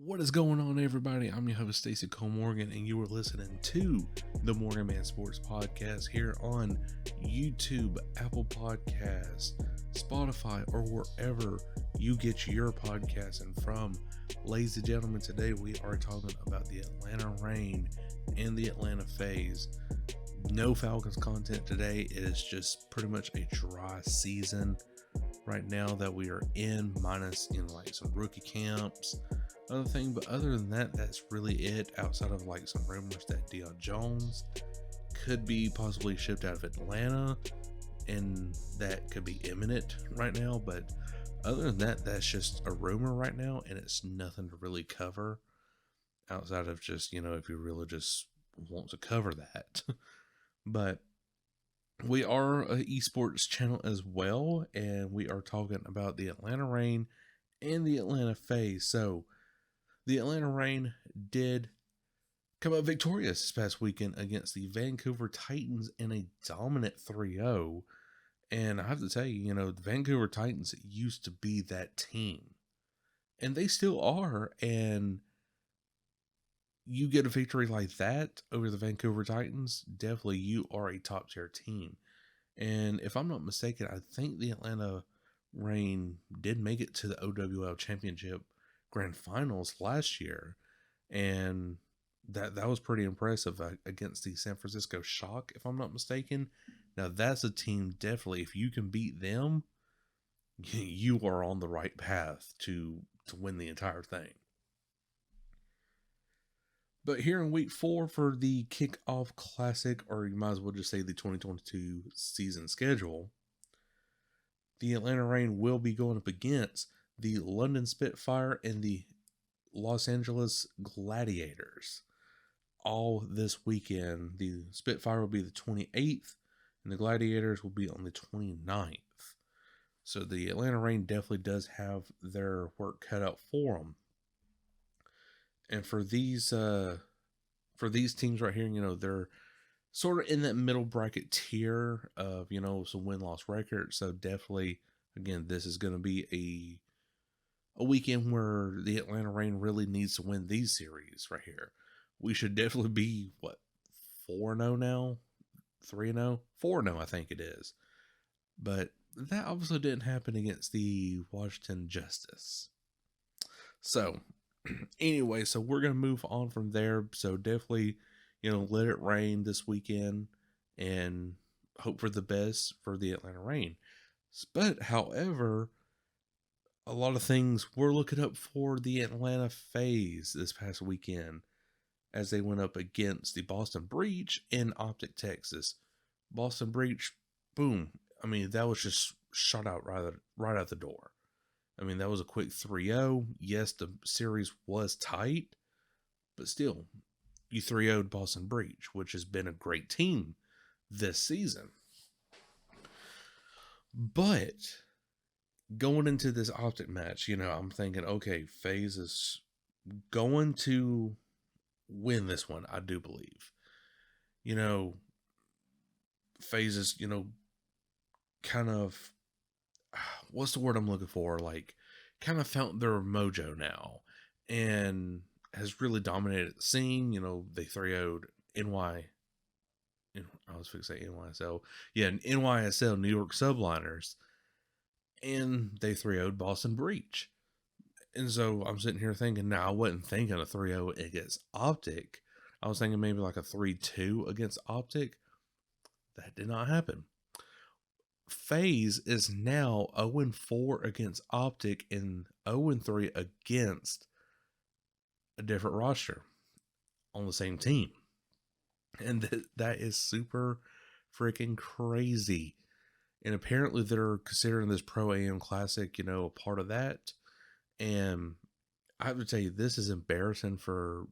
What is going on, everybody? I'm your host, Stacey Cole Morgan, and you are listening to the Morgan Man Sports Podcast here on YouTube, Apple Podcasts, Spotify, or wherever you get your podcasting from. Ladies and gentlemen, today we are talking about the Atlanta Reign and the Atlanta FaZe. No Falcons content today. It is just pretty much a dry season right now that we are in, minus like some rookie camps, other thing. But other than that, that's really it, outside of like some rumors that Deion Jones could be possibly shipped out of Atlanta, and that could be imminent right now. But other than that, that's just a rumor right now, and it's nothing to really cover outside of just, if you really just want to cover that. But we are an esports channel as well, and we are talking about the Atlanta Reign and the Atlanta FaZe. So the Atlanta Reign did come out victorious this past weekend against the Vancouver Titans in a dominant 3-0. And I have to tell you, the Vancouver Titans used to be that team, and they still are. And you get a victory like that over the Vancouver Titans, definitely you are a top tier team. And if I'm not mistaken, I think the Atlanta Reign did make it to the OWL Championship Grand Finals last year, and that was pretty impressive against the San Francisco Shock, if I'm not mistaken. Now that's a team, definitely, if you can beat them, you are on the right path to win the entire thing. But here in week 4 for the Kickoff Classic, or you might as well just say the 2022 season schedule, the Atlanta Reign will be going up against the London Spitfire and the Los Angeles Gladiators all this weekend. The Spitfire will be the 28th, and the Gladiators will be on the 29th. So the Atlanta Reign definitely does have their work cut out for them. And for these teams right here, they're sort of in that middle bracket tier of, some win-loss record. So definitely, again, this is going to be a weekend where the Atlanta Reign really needs to win these series right here. We should definitely be, 4-0 now? 3-0? 4-0, I think it is. But that obviously didn't happen against the Washington Justice. So anyway, so we're going to move on from there. So definitely, let it rain this weekend and hope for the best for the Atlanta Reign. But however, a lot of things we're looking up for the Atlanta FaZe this past weekend as they went up against the Boston Breach in OpTic, Texas. Boston Breach, boom. I mean, that was just shot out right out the door. I mean, that was a quick 3-0. Yes, the series was tight, but still, you 3-0'd Boston Breach, which has been a great team this season. But going into this OpTic match, I'm thinking, okay, FaZe is going to win this one, I do believe. FaZe is, kind of, what's the word I'm looking for? Like, kind of found their mojo now and has really dominated the scene. They 3-0'd I was fixing to say NYSL. Yeah, NYSL, New York Subliners. And they 3-0'd Boston Breach. And so I'm sitting here thinking, now I wasn't thinking a 3-0 against OpTic. I was thinking maybe like a 3-2 against OpTic. That did not happen. FaZe is now 0-4 against OpTic and 0-3 against a different roster on the same team. And that is super freaking crazy. And apparently they're considering this Pro AM Classic, a part of that. And I have to tell you, this is embarrassing for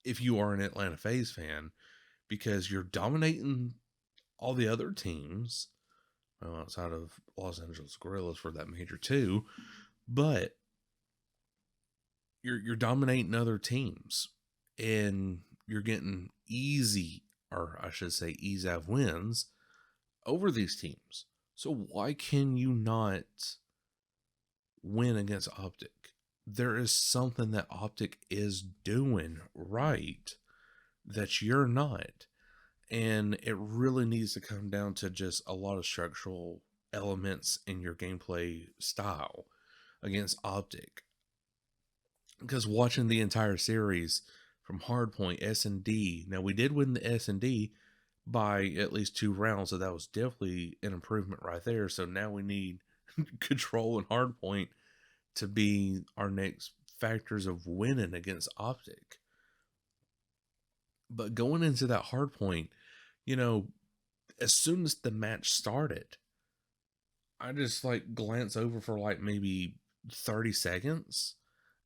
if you are an Atlanta FaZe fan, because you're dominating all the other teams, outside of Los Angeles Guerrillas for that major too, but you're dominating other teams and you're getting easy out wins over these teams. So why can you not win against OpTic? there is something that OpTic is doing right that you're not. And it really needs to come down to just a lot of structural elements in your gameplay style against OpTic. Because watching the entire series from Hardpoint, S&D, now we did win the S&D by at least 2 rounds, so that was definitely an improvement right there. So now we need Control and Hardpoint to be our next factors of winning against OpTic. But going into that Hardpoint, you know, as soon as the match started, I just like glance over for like maybe 30 seconds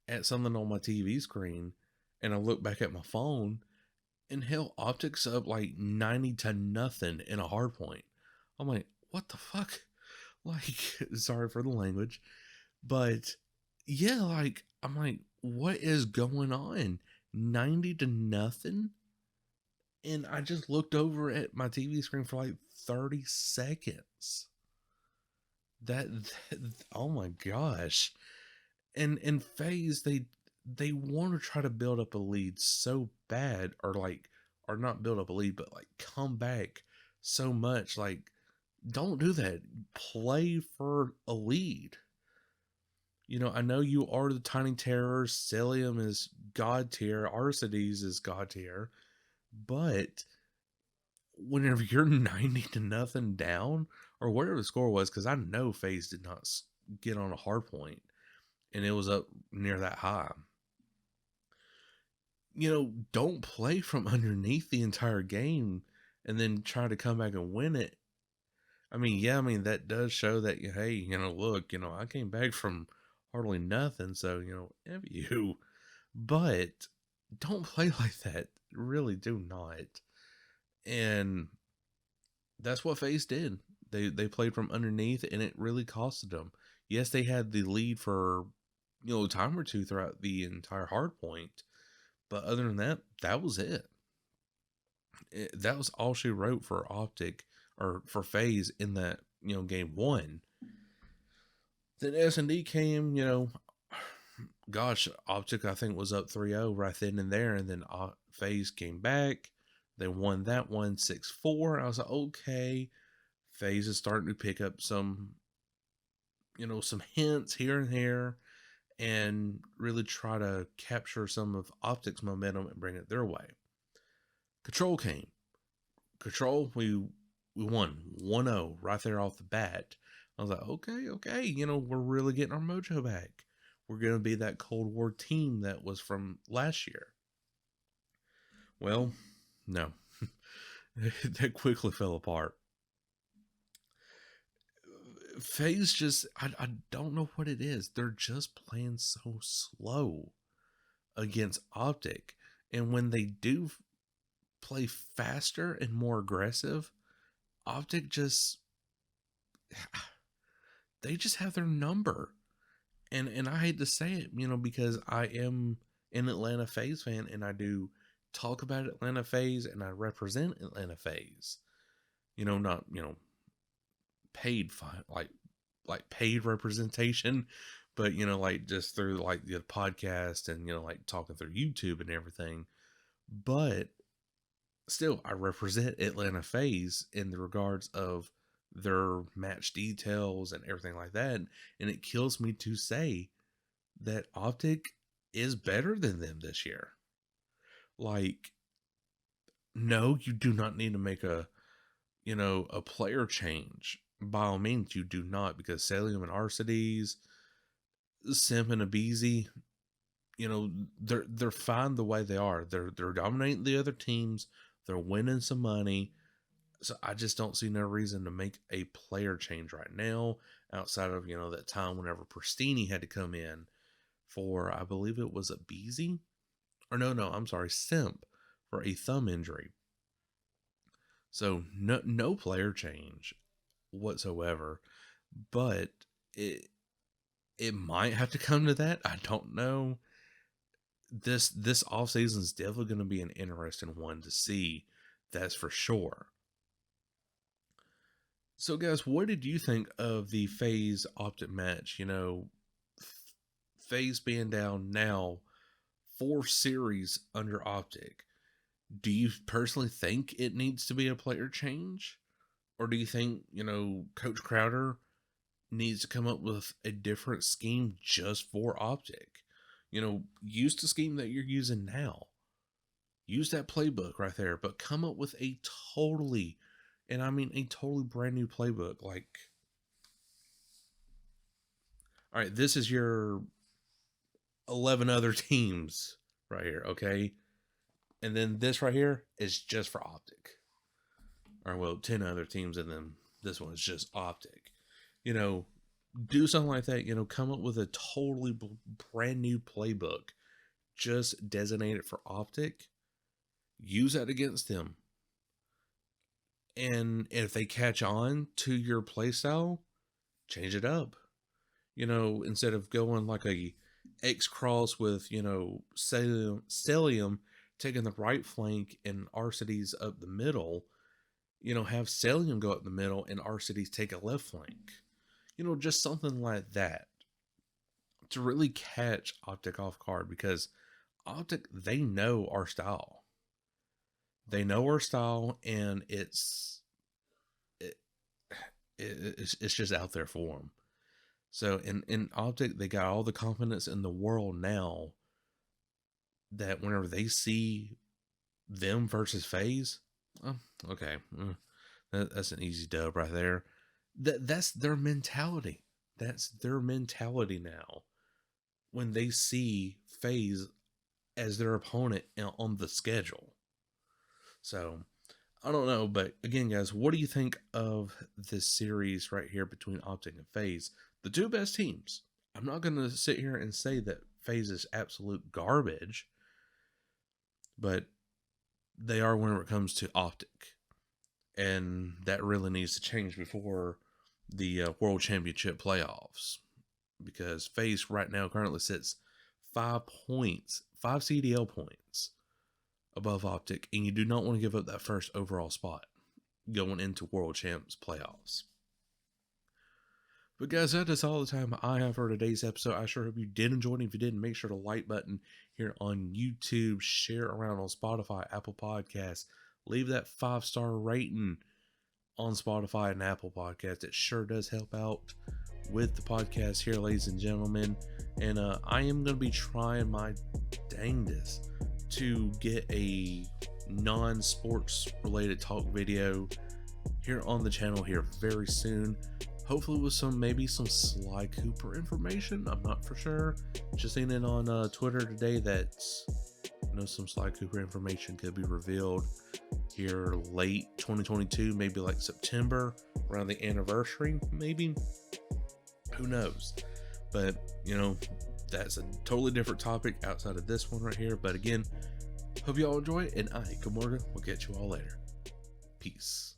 at something on my TV screen, and I look back at my phone, and hell, OpTic's up like 90-0 in a Hardpoint. I'm like, what the fuck? Like, sorry for the language, but yeah, like, I'm like, what is going on? 90-0? And I just looked over at my TV screen for like 30 seconds. That oh my gosh. And FaZe, they want to try to build up a lead so bad, or not build up a lead, but like come back so much. Like, don't do that. Play for a lead. I know you are the Tiny Terrors. Celium is God tier. Arcides is God tier. But whenever you're 90-0 down, or whatever the score was, because I know FaZe did not get on a hard point, and it was up near that high. Don't play from underneath the entire game and then try to come back and win it. That does show that, hey, look, I came back from hardly nothing, so, F you. But don't play like that. Really do not. And that's what FaZe did. They played from underneath, and it really costed them. Yes, they had the lead for, a time or two throughout the entire hard point. But other than that, that was it. That was all she wrote for OpTic, or for FaZe in that, game one. Then S&D came, gosh, OpTic I think was up 3-0 right then and there, and then FaZe came back. They won that one 6-4. I was like, okay, FaZe is starting to pick up some, some hints here and there, and really try to capture some of OpTic's momentum and bring it their way. Control came. Control, we won 1-0 right there off the bat. I was like, okay, we're really getting our mojo back. We're going to be that Cold War team that was from last year. Well, no. That quickly fell apart. FaZe just, I don't know what it is. They're just playing so slow against OpTic. And when they do play faster and more aggressive, OpTic just, they just have their number. And I hate to say it, because I am an Atlanta FaZe fan, and I do talk about Atlanta FaZe, and I represent Atlanta FaZe. Not, paid, like paid representation, but, like just through like the podcast and, like talking through YouTube and everything. But still, I represent Atlanta FaZe in the regards of their match details and everything like that. And it kills me to say that OpTic is better than them this year. Like, no, you do not need to make a player change. By all means, you do not, because Celium and Arcides, Simp and Abizi, they're fine the way they are. They're dominating the other teams. They're winning some money. So I just don't see no reason to make a player change right now, outside of, that time whenever Pristini had to come in for, I believe it was Abizi, or no, I'm sorry, Simp, for a thumb injury. So no player change whatsoever, but it might have to come to that. I don't know. This off season is definitely going to be an interesting one to see. That's for sure. So guys, what did you think of the FaZe OpTic match? FaZe being down now 4 series under OpTic, do you personally think it needs to be a player change? Or do you think, Coach Crowder needs to come up with a different scheme just for OpTic? Use the scheme that you're using now. Use that playbook right there, but come up with a totally brand new playbook. Like, all right, this is your 11 other teams right here, okay? And then this right here is just for OpTic. Or, well, 10 other teams, and then this one is just OpTic. Do something like that. Come up with a totally brand new playbook. Just designate it for OpTic. Use that against them. And if they catch on to your playstyle, change it up. Instead of going like a X-Cross with, Celium taking the right flank and Arcides up the middle, have Celium go up the middle and Arcides take a left flank. Just something like that to really catch OpTic off guard, because OpTic, they know our style. They know our style, and it's just out there for them. So in OpTic, they got all the confidence in the world now that whenever they see them versus FaZe, okay, that's an easy dub right there. That's their mentality. That's their mentality now. When they see FaZe as their opponent on the schedule. So, I don't know, but again, guys, what do you think of this series right here between OpTic and FaZe? The two best teams. I'm not going to sit here and say that FaZe is absolute garbage, but they are when it comes to OpTic. And that really needs to change before the World Championship playoffs, because FaZe right now currently sits 5 CDL points above OpTic, and you do not want to give up that first overall spot going into World Champs playoffs. But guys, that is all the time I have for today's episode. I sure hope you did enjoy it. If you did, make sure to like button here on YouTube, share around on Spotify, Apple Podcasts, leave that 5-star rating on Spotify and Apple Podcasts. It sure does help out with the podcast here, ladies and gentlemen. And I am going to be trying my dangest to get a non-sports related talk video here on the channel here very soon. Hopefully with maybe some Sly Cooper information. I'm not for sure. Just seen it on Twitter today that some Sly Cooper information could be revealed here late 2022, maybe like September, around the anniversary, maybe. Who knows? But, that's a totally different topic outside of this one right here. But again, hope you all enjoy it, and I, Good Morgan, will catch you all later. Peace.